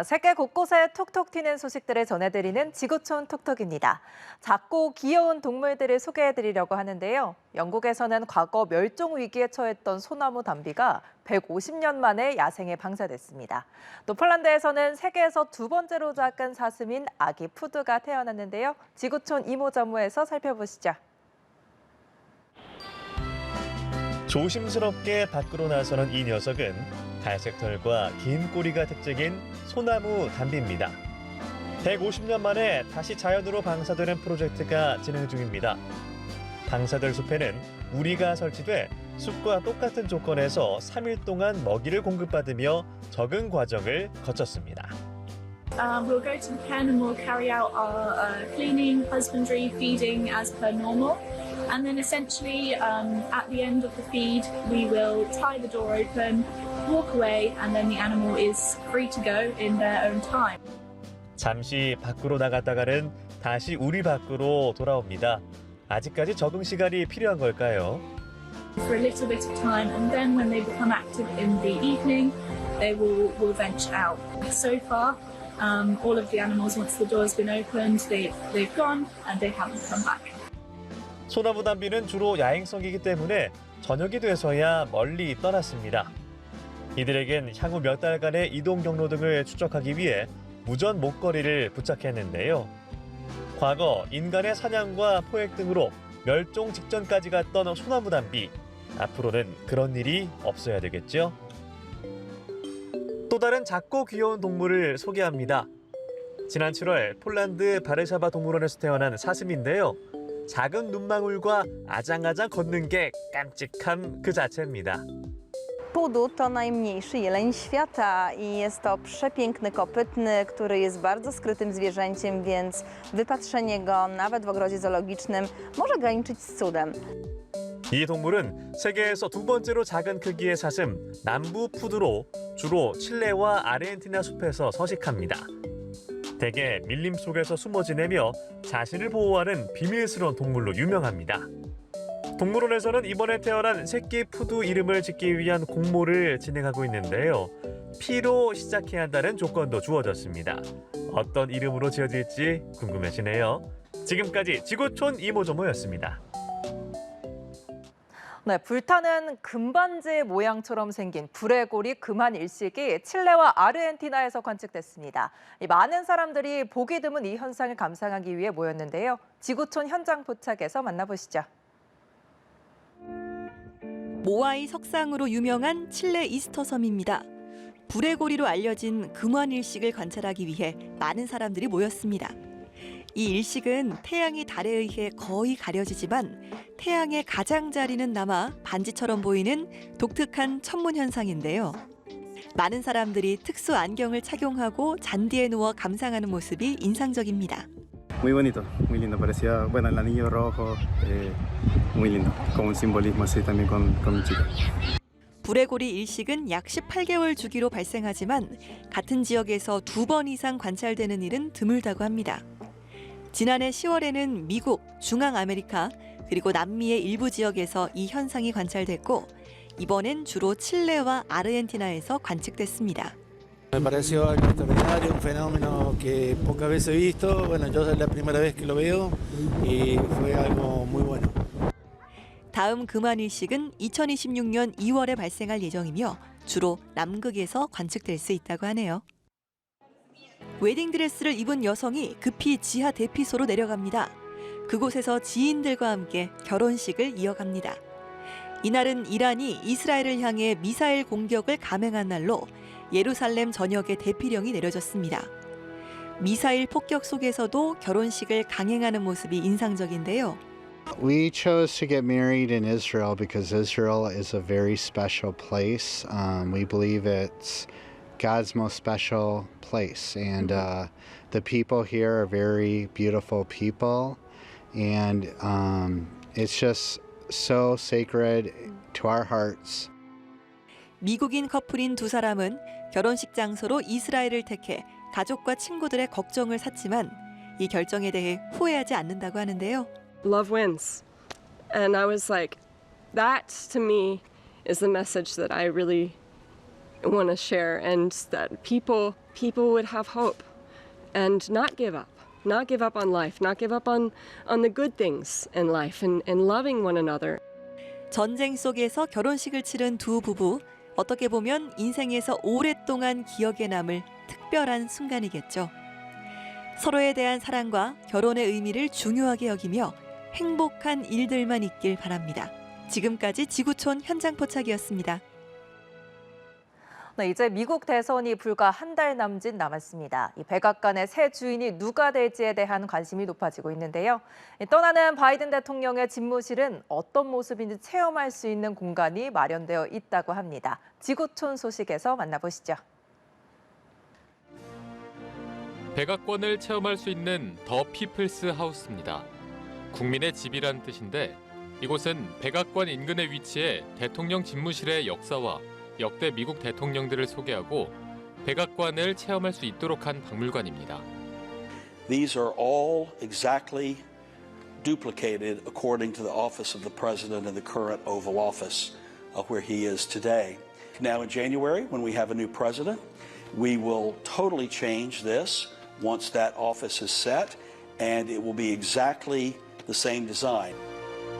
세계 곳곳에 톡톡 튀는 소식들을 전해드리는 지구촌 톡톡입니다. 작고 귀여운 동물들을 소개해드리려고 하는데요. 영국에서는 과거 멸종 위기에 처했던 소나무 담비가 150년 만에 야생에 방사됐습니다. 또 폴란드에서는 세계에서 두 번째로 작은 사슴인 아기 푸드가 태어났는데요. 지구촌 이모저모에서 살펴보시죠. 조심스럽게 밖으로 나서는 이 녀석은 갈색 털과 긴 꼬리가 특징인 소나무 담비입니다. 150년 만에 다시 자연으로 방사되는 프로젝트가 진행 중입니다. 방사될 숲에는 우리가 설치돼 숲과 똑같은 조건에서 3일 동안 먹이를 공급받으며 적응 과정을 거쳤습니다. We'll go to the pen and we'll carry out our cleaning, husbandry, feeding as per normal. And then essentially at the end of the feed, we will tie the door open, walk away, and then the animal is free to go in their own time. 잠시 밖으로 나갔다가는 다시 우리 밖으로 돌아옵니다. 아직까지 적응 시간이 필요한 걸까요? For a little bit of time, and then when they become active in the evening, they will venture out. So far, all of the animals, once the door has been opened, they've gone and they haven't come back. 소나무 담비는 주로 야행성이기 때문에 저녁이 돼서야 멀리 떠났습니다. 이들에겐 향후 몇 달간의 이동 경로 등을 추적하기 위해 무전 목걸이를 부착했는데요. 과거 인간의 사냥과 포획 등으로 멸종 직전까지 갔던 소나무 담비. 앞으로는 그런 일이 없어야 되겠죠? 또 다른 작고 귀여운 동물을 소개합니다. 지난 7월 폴란드 바르샤바 동물원에서 태어난 사슴인데요. 작은 눈망울과 아장아장 걷는 게 깜찍함 그 자체입니다. Pudu to najmniejszy jeleń świata i jest to przepiękny kopytny, który jest bardzo skrytym zwierzęciem, więc wypatrzenie go nawet w ogrodzie zoologicznym może graniczyć z cudem. 이 동물은 세계에서 두 번째로 작은 크기의 사슴 남부 푸드로 주로 칠레와 아르헨티나 숲에서 서식합니다. 대개 밀림 속에서 숨어 지내며 자신을 보호하는 비밀스러운 동물로 유명합니다. 동물원에서는 이번에 태어난 새끼 푸드 이름을 짓기 위한 공모를 진행하고 있는데요. 피로 시작해야 한다는 조건도 주어졌습니다. 어떤 이름으로 지어질지 궁금해지네요. 지금까지 지구촌 이모저모였습니다. 네, 불타는 금반지 모양처럼 생긴 불의 고리 금한 일식이 칠레와 아르헨티나에서 관측됐습니다. 많은 사람들이 보기 드문 이 현상을 감상하기 위해 모였는데요. 지구촌 현장 포착에서 만나보시죠. 모아이 석상으로 유명한 칠레 이스터 섬입니다. 불의 고리로 알려진 금환 일식을 관찰하기 위해 많은 사람들이 모였습니다. 이 일식은 태양이 달에 의해 거의 가려지지만 태양의 가장자리는 남아 반지처럼 보이는 독특한 천문 현상인데요. 많은 사람들이 특수 안경을 착용하고 잔디에 누워 감상하는 모습이 인상적입니다. Muy bonito, muy lindo. Parecía, bueno, el anillo rojo, muy lindo, como un simbolismo así también con mi chica. 불의 고리 일식은 약 18개월 주기로 발생하지만 같은 지역에서 2번 이상 관찰되는 일은 드물다고 합니다. 지난해 10월에는 미국, 중앙아메리카, 그리고 남미의 일부 지역에서 이 현상이 관찰됐고 이번엔 주로 칠레와 아르헨티나에서 관측됐습니다. Me pareció algo extraordinario, un fenómeno que pocas veces he visto. Bueno, yo es la primera vez que lo veo y fue algo muy bueno. 다음 금환 일식은 2026년 2월에 발생할 예정이며 주로 남극에서 관측될 수 있다고 하네요. 웨딩드레스를 입은 여성이 급히 지하 대피소로 내려갑니다. 그곳에서 지인들과 함께 결혼식을 이어갑니다. 이날은 이란이 이스라엘을 향해 미사일 공격을 감행한 날로 예루살렘 전역에 대피령이 내려졌습니다. 미사일 폭격 속에서도 결혼식을 강행하는 모습이 인상적인데요. We chose to get married in Israel because Israel is a very special place. We believe it's God's most special place, and the people here are very beautiful people, and it's just so sacred to our hearts. 미국인 커플인 두 사람은 결혼식 장소로 이스라엘을 택해 가족과 친구들의 걱정을 샀지만 이 결정에 대해 후회하지 않는다고 하는데요. Love wins. And I was like, that to me is the message that I really want to share, and that people people would have hope and not give up. Not give up on life, not give up on the good things in life and loving one another. 전쟁 속에서 결혼식을 치른 두 부부. 어떻게 보면 인생에서 오랫동안 기억에 남을 특별한 순간이겠죠. 서로에 대한 사랑과 결혼의 의미를 중요하게 여기며 행복한 일들만 있길 바랍니다. 지금까지 지구촌 현장 포착이었습니다. 네, 이제 미국 대선이 불과 한 달 남짓 남았습니다. 이 백악관의 새 주인이 누가 될지에 대한 관심이 높아지고 있는데요. 떠나는 바이든 대통령의 집무실은 어떤 모습인지 체험할 수 있는 공간이 마련되어 있다고 합니다. 지구촌 소식에서 만나보시죠. 백악관을 체험할 수 있는 더 피플스 하우스입니다. 국민의 집이란 뜻인데 이곳은 백악관 인근에 위치해 대통령 집무실의 역사와 역대 미국 대통령들을 소개하고 백악관을 체험할 수 있도록 한 박물관입니다. These are all exactly duplicated according to the office of the president in the current Oval Office, where he is today. Now in January, when we have a new president, we will totally change this once that office is set, and it will be exactly the same design.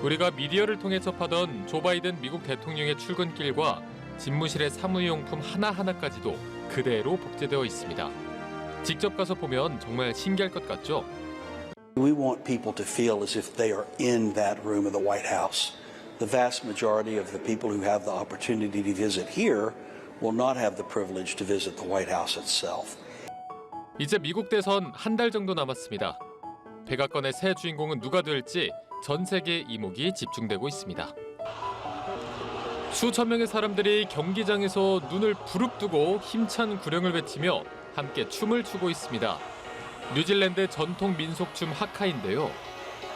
우리가 미디어를 통해 접하던 조 바이든 미국 대통령의 출근길과 집무실의 사무용품 하나하나까지도 그대로 복제되어 있습니다. 직접 가서 보면 정말 신기할 것 같죠? We want people to feel as if they are in that room of the White House. The vast majority of the people who have the opportunity to visit here will not have the privilege to visit the White House itself. 이제 미국 대선 한 달 정도 남았습니다. 백악관의 새 주인공은 누가 될지 전 세계 이목이 집중되고 있습니다. 수천 명의 사람들이 경기장에서 눈을 부릅뜨고 힘찬 구령을 외치며 함께 춤을 추고 있습니다. 뉴질랜드 전통 민속춤 하카인데요.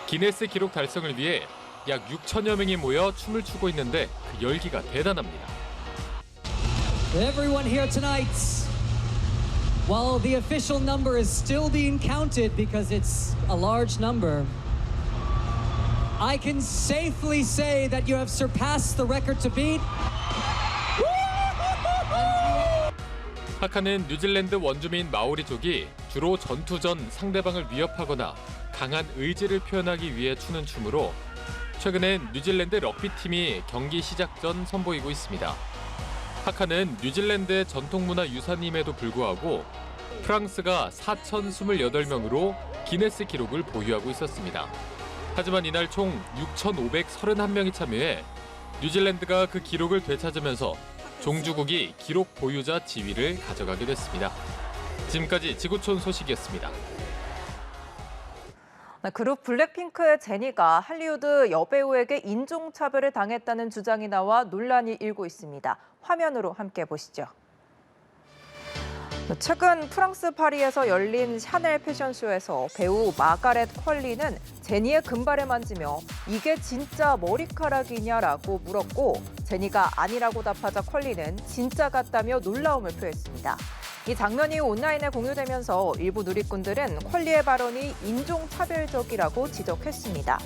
기네스 기록 달성을 위해 약 6천여 명이 모여 춤을 추고 있는데 그 열기가 대단합니다. Everyone here tonight, while the official number is still being counted because it's a large number, I can safely say that you have surpassed the record to beat. 하카는 뉴질랜드 원주민 마오리족이 주로 전투 전 상대방을 위협하거나 강한 의지를 표현하기 위해 추는 춤으로 최근엔 뉴질랜드 럭비팀이 경기 시작 전 선보이고 있습니다. 하카는 뉴질랜드의 전통문화 유산임에도 불구하고 프랑스가 4,028명으로 기네스 기록을 보유하고 있었습니다. 하지만 이날 총 6,531명이 참여해 뉴질랜드가 그 기록을 되찾으면서 종주국이 기록 보유자 지위를 가져가게 됐습니다. 지금까지 지구촌 소식이었습니다. 그룹 블랙핑크의 제니가 할리우드 여배우에게 인종차별을 당했다는 주장이 나와 논란이 일고 있습니다. 화면으로 함께 보시죠. 최근 프랑스 파리에서 열린 샤넬 패션쇼에서 배우 마가렛 퀄리는 제니의 금발을 만지며 이게 진짜 머리카락이냐라고 물었고 제니가 아니라고 답하자 퀄리는 진짜 같다며 놀라움을 표했습니다. 이 장면이 온라인에 공유되면서 일부 누리꾼들은 퀄리의 발언이 인종차별적이라고 지적했습니다.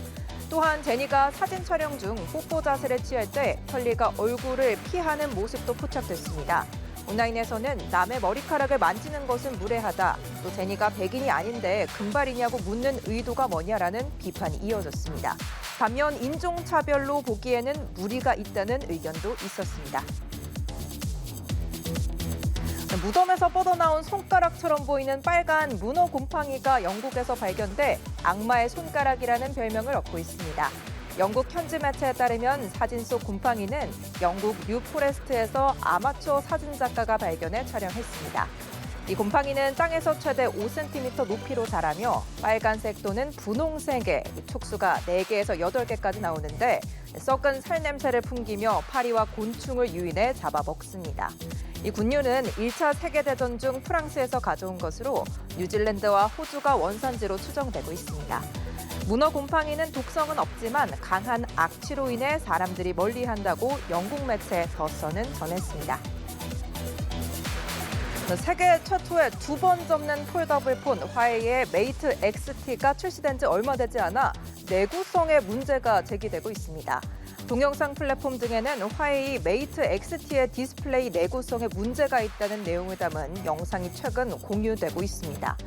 또한 제니가 사진 촬영 중 뽀뽀 자세를 취할 때 퀄리가 얼굴을 피하는 모습도 포착됐습니다. 온라인에서는 남의 머리카락을 만지는 것은 무례하다. 또 제니가 백인이 아닌데 금발이냐고 묻는 의도가 뭐냐라는 비판이 이어졌습니다. 반면 인종차별로 보기에는 무리가 있다는 의견도 있었습니다. 무덤에서 뻗어나온 손가락처럼 보이는 빨간 문어 곰팡이가 영국에서 발견돼 악마의 손가락이라는 별명을 얻고 있습니다. 영국 현지 매체에 따르면 사진 속 곰팡이는 영국 뉴포레스트에서 아마추어 사진작가가 발견해 촬영했습니다. 이 곰팡이는 땅에서 최대 5cm 높이로 자라며 빨간색 또는 분홍색의 촉수가 4개에서 8개까지 나오는데 썩은 살 냄새를 풍기며 파리와 곤충을 유인해 잡아먹습니다. 이 군류는 1차 세계대전 중 프랑스에서 가져온 것으로 뉴질랜드와 호주가 원산지로 추정되고 있습니다. 문어 곰팡이는 독성은 없지만 강한 악취로 인해 사람들이 멀리한다고 영국 매체 더 선은 전했습니다. 세계 최초의 2번 접는 폴더블 폰 화웨이의 메이트 XT가 출시된 지 얼마 되지 않아 내구성에 문제가 제기되고 있습니다. 동영상 플랫폼 등에는 화웨이 메이트 XT의 디스플레이 내구성에 문제가 있다는 내용을 담은 영상이 최근 공유되고 있습니다.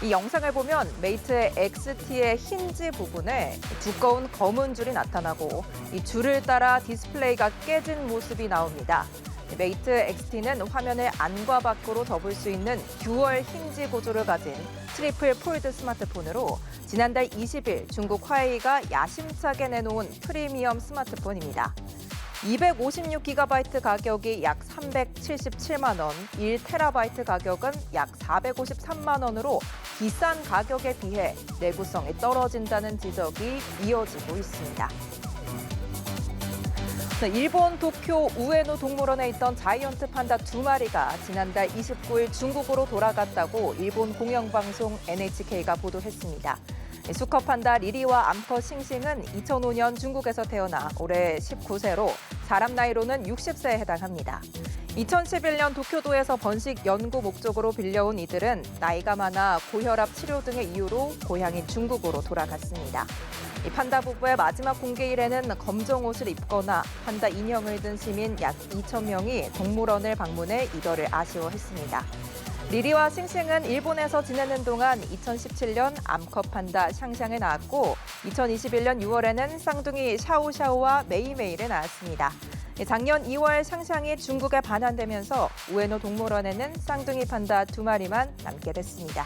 이 영상을 보면 메이트 XT의 힌지 부분에 두꺼운 검은 줄이 나타나고 이 줄을 따라 디스플레이가 깨진 모습이 나옵니다. 메이트 XT는 화면을 안과 밖으로 접을 수 있는 듀얼 힌지 구조를 가진 트리플 폴드 스마트폰으로 지난달 20일 중국 화웨이가 야심차게 내놓은 프리미엄 스마트폰입니다. 256GB 가격이 약 377만 원, 1TB 가격은 약 453만 원으로 비싼 가격에 비해 내구성이 떨어진다는 지적이 이어지고 있습니다. 일본 도쿄 우에노 동물원에 있던 자이언트 판다 2마리가 지난달 29일 중국으로 돌아갔다고 일본 공영방송 NHK가 보도했습니다. 수컷 판다 리리와 암컷 싱싱은 2005년 중국에서 태어나 올해 19세로 사람 나이로는 60세에 해당합니다. 2011년 도쿄도에서 번식 연구 목적으로 빌려온 이들은 나이가 많아 고혈압 치료 등의 이유로 고향인 중국으로 돌아갔습니다. 이 판다 부부의 마지막 공개일에는 검정 옷을 입거나 판다 인형을 든 시민 약 2천 명이 동물원을 방문해 이별을 아쉬워했습니다. 리리와 싱싱은 일본에서 지내는 동안 2017년 암컷 판다 샹샹을 낳았고 2021년 6월에는 쌍둥이 샤오샤오와 메이메이를 낳았습니다. 작년 2월 샹샹이 중국에 반환되면서 우에노 동물원에는 쌍둥이 판다 2마리만 남게 됐습니다.